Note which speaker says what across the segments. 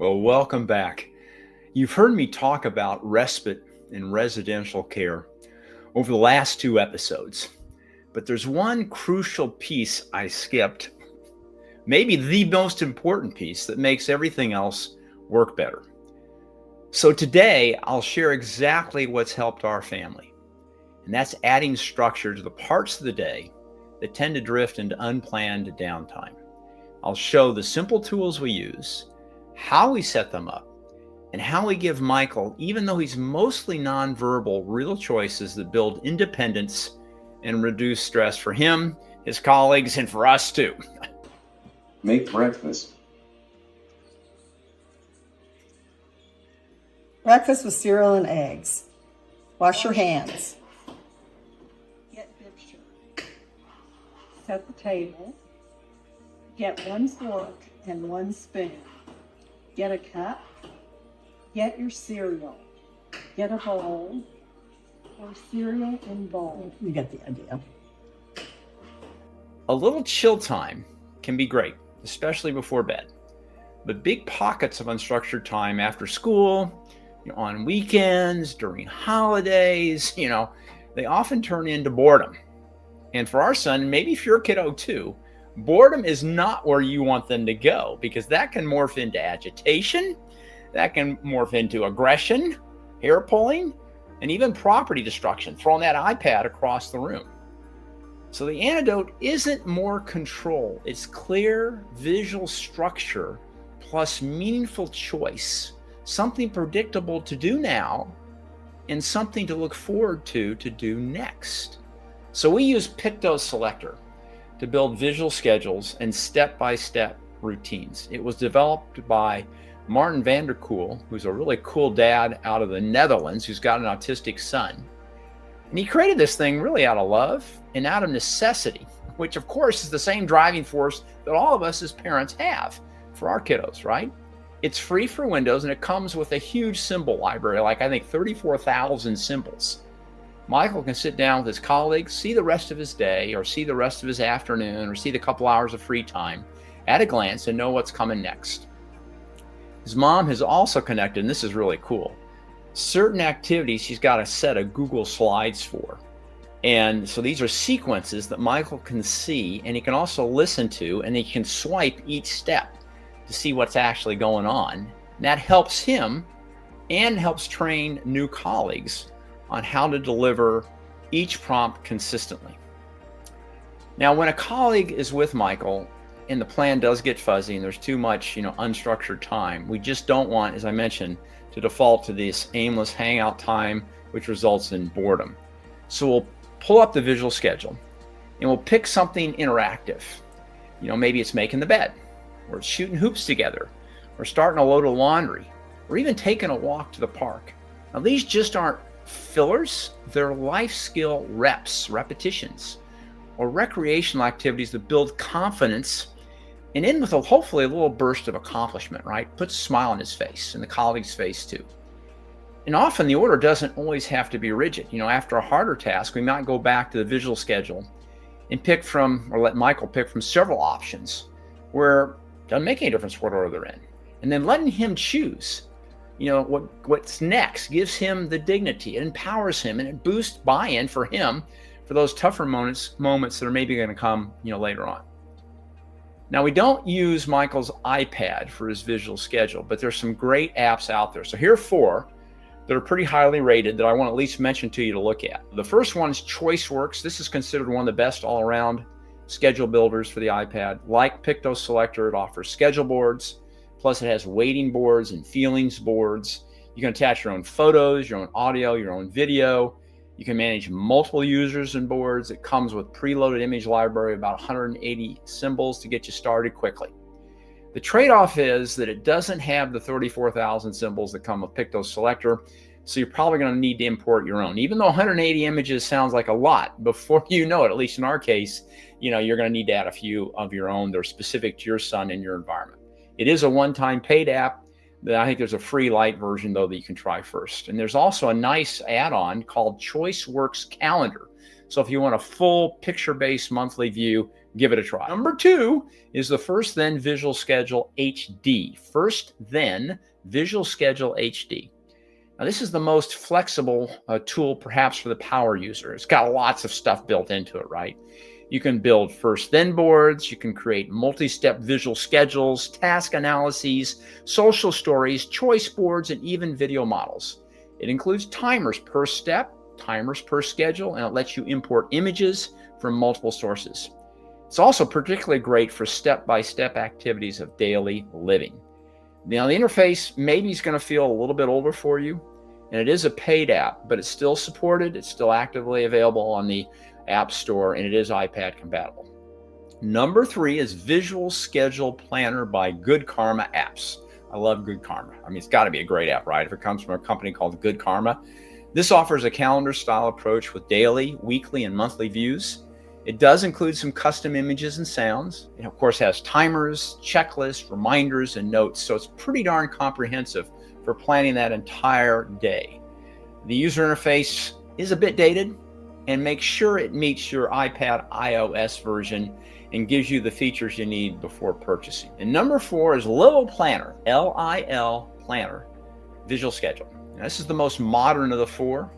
Speaker 1: Well, welcome back. You've heard me talk about respite in residential care over the last two episodes, but there's one crucial piece I skipped, maybe the most important piece that makes everything else work better. So today, I'll share exactly what's helped our family, and that's adding structure to the parts of the day that tend to drift into unplanned downtime. I'll show the simple tools we use, how we set them up, and how we give Michael, even though he's mostly nonverbal, real choices that build independence and reduce stress for him, his colleagues, and for us too.
Speaker 2: Make breakfast.
Speaker 3: Breakfast with cereal and eggs. Wash your hands.
Speaker 4: Get mixture. Set the table. Get one fork and one spoon. Get a cup. Get your cereal. Get a bowl. Or cereal in bowl.
Speaker 3: You get the idea.
Speaker 1: A little chill time can be great, especially before bed. But big pockets of unstructured time after school, on weekends, during holidays, they often turn into boredom. And for our son, maybe if you're a kiddo too, boredom is not where you want them to go, because that can morph into agitation, that can morph into aggression, hair pulling, and even property destruction, throwing that iPad across the room. So the antidote isn't more control, it's clear visual structure plus meaningful choice, something predictable to do now and something to look forward to do next. So we use Picto-Selector to build visual schedules and step-by-step routines. It was developed by Martin van der Koel, who's a really cool dad out of the Netherlands who's got an autistic son. And he created this thing really out of love and out of necessity, which of course is the same driving force that all of us as parents have for our kiddos, right? It's free for Windows and it comes with a huge symbol library, like I think 34,000 symbols. Michael can sit down with his colleagues, see the rest of his day or see the rest of his afternoon or see the couple hours of free time at a glance and know what's coming next. His mom has also connected, and this is really cool, certain activities she's got a set of Google Slides for. And so these are sequences that Michael can see and he can also listen to, and he can swipe each step to see what's actually going on. And that helps him and helps train new colleagues on how to deliver each prompt consistently. Now, when a colleague is with Michael and the plan does get fuzzy and there's too much, unstructured time, we just don't want, as I mentioned, to default to this aimless hangout time, which results in boredom. So we'll pull up the visual schedule and we'll pick something interactive. Maybe it's making the bed, or it's shooting hoops together, or starting a load of laundry, or even taking a walk to the park. Now, these just aren't fillers, they're life skill repetitions, or recreational activities that build confidence and end with hopefully a little burst of accomplishment, right? Puts a smile on his face and the colleague's face too. And often the order doesn't always have to be rigid. After a harder task, we might go back to the visual schedule and let Michael pick from several options where it doesn't make any difference what order they're in. And then letting him choose, what's next gives him the dignity, it empowers him, and it boosts buy-in for him for those tougher moments that are maybe going to come, later on. Now, we don't use Michael's iPad for his visual schedule, but there's some great apps out there. So here are four that are pretty highly rated that I want to at least mention to you to look at. The first one is Choiceworks. This is considered one of the best all-around schedule builders for the iPad. Like Picto-Selector, it offers schedule boards, plus it has waiting boards and feelings boards. You can attach your own photos, your own audio, your own video. You can manage multiple users and boards. It comes with preloaded image library, about 180 symbols to get you started quickly. The trade-off is that it doesn't have the 34,000 symbols that come with Picto-Selector, so you're probably going to need to import your own. Even though 180 images sounds like a lot, before you know it, at least in our case, you're going to need to add a few of your own that are specific to your son and your environment. It is a one-time paid app. I think there's a free light version, though, that you can try first. And there's also a nice add-on called Choiceworks Calendar. So if you want a full picture-based monthly view, give it a try. Number 2 is the First Then Visual Schedule HD. First Then Visual Schedule HD. Now, this is the most flexible tool perhaps for the power user. It's got lots of stuff built into it, right? You can build first then boards, you can create multi-step visual schedules, task analyses, social stories, choice boards, and even video models. It includes timers per step, timers per schedule, and it lets you import images from multiple sources. It's also particularly great for step-by-step activities of daily living. Now, the interface maybe is going to feel a little bit older for you, and it is a paid app, but it's still supported. It's still actively available on the App Store, and it is iPad compatible. Number 3 is Visual Schedule Planner by Good Karma Apps. I love Good Karma. I mean, it's got to be a great app, right? If it comes from a company called Good Karma. This offers a calendar-style approach with daily, weekly, and monthly views. It does include some custom images and sounds. It, of course, has timers, checklists, reminders, and notes, so it's pretty darn comprehensive for planning that entire day. The user interface is a bit dated, and make sure it meets your iPad iOS version and gives you the features you need before purchasing. And number 4 is Lil Planner, L-I-L Planner, Visual Schedule. Now, this is the most modern of the 4.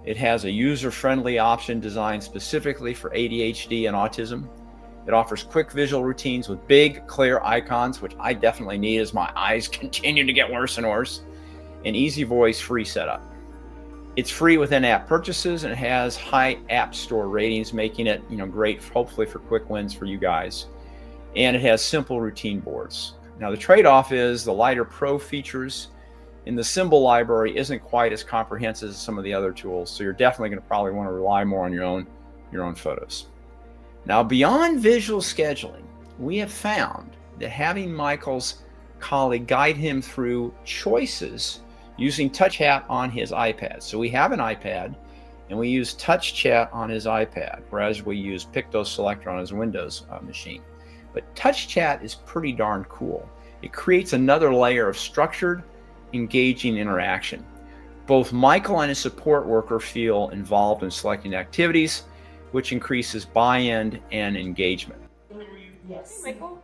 Speaker 1: It has a user-friendly option designed specifically for ADHD and autism. It offers quick visual routines with big, clear icons, which I definitely need as my eyes continue to get worse and worse, and easy voice free setup. It's free with in-app purchases, and it has high App Store ratings, making it, great, hopefully for quick wins for you guys. And it has simple routine boards. Now, the trade-off is the lighter Pro features in the symbol library isn't quite as comprehensive as some of the other tools, so you're definitely going to probably want to rely more on your own photos. Now, beyond visual scheduling, we have found that having Michael's colleague guide him through choices using TouchChat on his iPad. So we have an iPad, and we use TouchChat on his iPad, whereas we use Picto-Selector on his Windows machine. But TouchChat is pretty darn cool. It creates another layer of structured, engaging interaction. Both Michael and his support worker feel involved in selecting activities, which increases buy-in and engagement.
Speaker 5: Yes. Hey, Michael.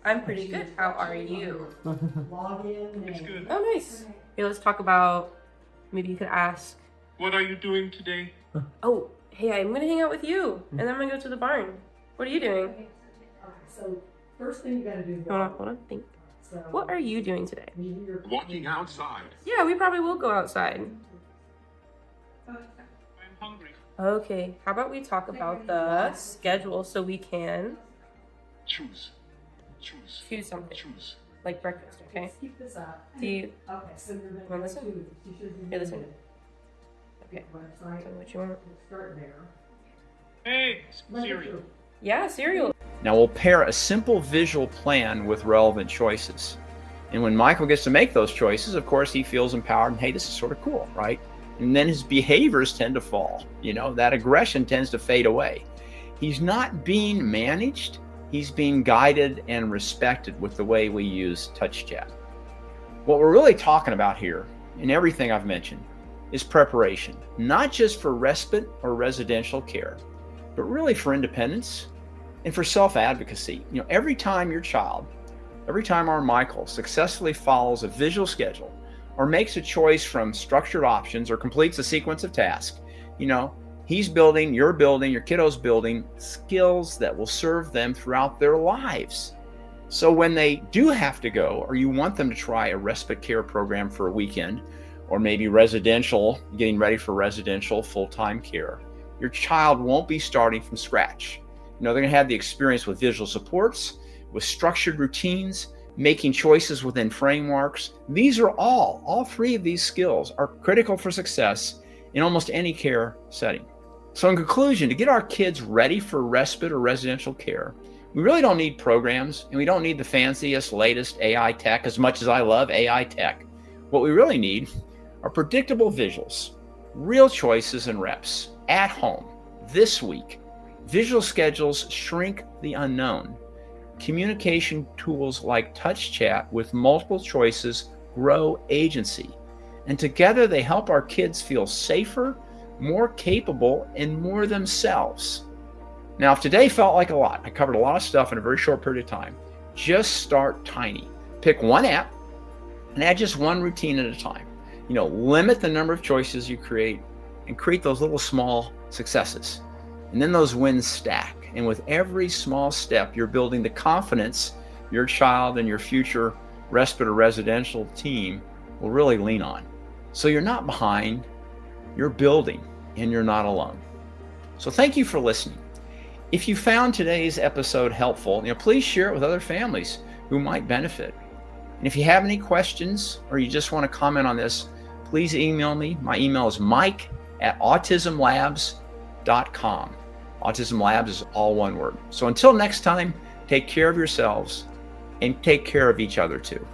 Speaker 5: I'm pretty good. How are you?
Speaker 3: Log in.
Speaker 6: It's good.
Speaker 5: Oh, nice. Hey, let's talk about, maybe you could ask.
Speaker 6: What are you doing today?
Speaker 5: Oh, hey, I'm going to hang out with you. And then I'm going to go to the barn. What are you doing?
Speaker 3: Okay, so first thing you gotta do is
Speaker 5: Hold on, think.
Speaker 3: So,
Speaker 5: What are you doing today?
Speaker 6: Walking outside.
Speaker 5: Yeah, we probably will go outside.
Speaker 6: I'm hungry.
Speaker 5: Okay, how about we talk about the schedule so we can
Speaker 6: Choose
Speaker 5: choose something,
Speaker 6: choose.
Speaker 5: like breakfast, okay?
Speaker 3: Let's keep this up.
Speaker 5: Do you,
Speaker 3: Okay, so you're gonna
Speaker 5: wanna listen?
Speaker 3: You should be
Speaker 5: Here, listen.
Speaker 3: Okay. Website.
Speaker 5: Tell me what you want.
Speaker 3: Start there.
Speaker 6: Hey, cereal.
Speaker 5: Yeah, cereal.
Speaker 1: Now, we'll pair a simple visual plan with relevant choices. And when Michael gets to make those choices, of course, he feels empowered and, hey, this is sort of cool, right? And then his behaviors tend to fall. That aggression tends to fade away. He's not being managed. He's being guided and respected with the way we use TouchChat. What we're really talking about here, in everything I've mentioned, is preparation, not just for respite or residential care, but really for independence and for self-advocacy. Every time our Michael successfully follows a visual schedule or makes a choice from structured options or completes a sequence of tasks, he's building, your kiddo's building skills that will serve them throughout their lives. So when they do have to go, or you want them to try a respite care program for a weekend, or maybe getting ready for residential full-time care, your child won't be starting from scratch. They're going to have the experience with visual supports, with structured routines, making choices within frameworks. These are all 3 of these skills are critical for success in almost any care setting. So in conclusion, to get our kids ready for respite or residential care, we really don't need programs, and we don't need the fanciest, latest AI tech, as much as I love AI tech. What we really need are predictable visuals, real choices and reps at home this week. Visual schedules shrink the unknown. Communication tools like TouchChat with multiple choices grow agency. And together they help our kids feel safer, more capable, and more themselves. Now, if today felt like a lot, I covered a lot of stuff in a very short period of time, just start tiny. Pick one app and add just one routine at a time. Limit the number of choices you create and create those little small successes. And then those wins stack. And with every small step, you're building the confidence your child and your future respite or residential team will really lean on. So you're not behind, you're building, and you're not alone. So thank you for listening. If you found today's episode helpful, please share it with other families who might benefit. And if you have any questions or you just want to comment on this, please email me. My email is mike@autismlabs.com. Autism Labs is all one word. So until next time, take care of yourselves and take care of each other too.